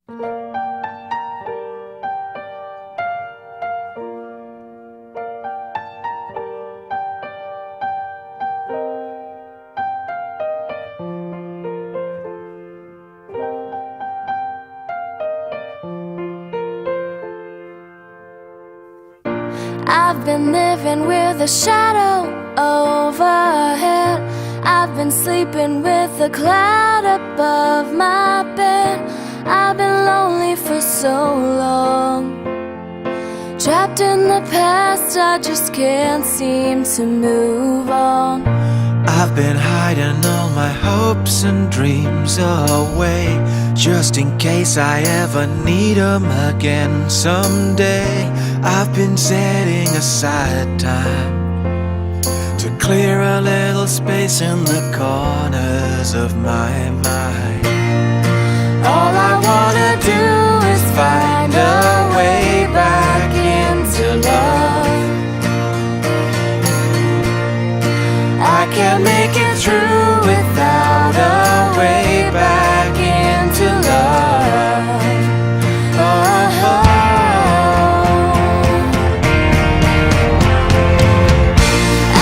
I've been living with a shadow overhead. I've been sleeping with a cloud above my bed. I've been lonely for so long, trapped in the past, I just can't seem to move on. I've been hiding all my hopes and dreams away, just in case I ever need them again someday. I've been setting aside time to clear a little space in the corners of my mind. All I wanna do is find a way back into love. I can't make it through without a way back into love. Oh.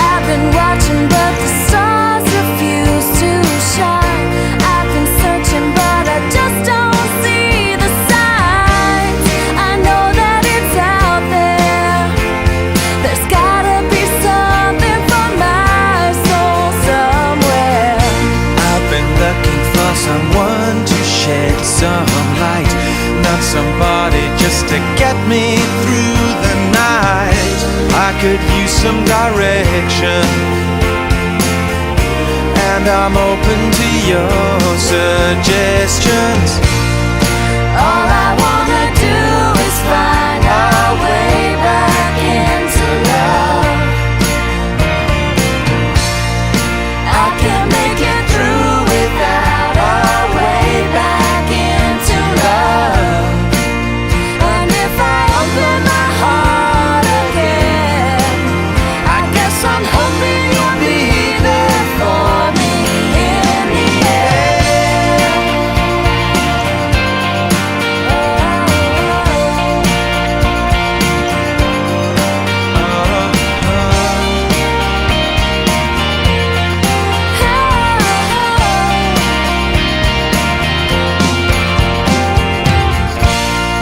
I've been watching but the stars refuse to shine. I've been searching but I just don't see the signs. I know that it's out there. There's gotta be something for my soul somewhere. I've been looking for someone to shed some light, not somebody just to get me through the night. I could use some direction, and I'm open to your suggestions. All I wanna do is find our way back into love. I can't make it through without our way back into love. And if I open my heart again, I guess I'm hoping you'll be there for me in the end.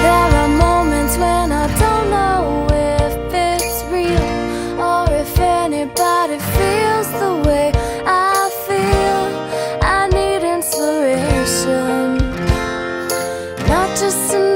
There are moments when I don't know if it's real or if anybody feels the way I feel. I need inspiration, not just an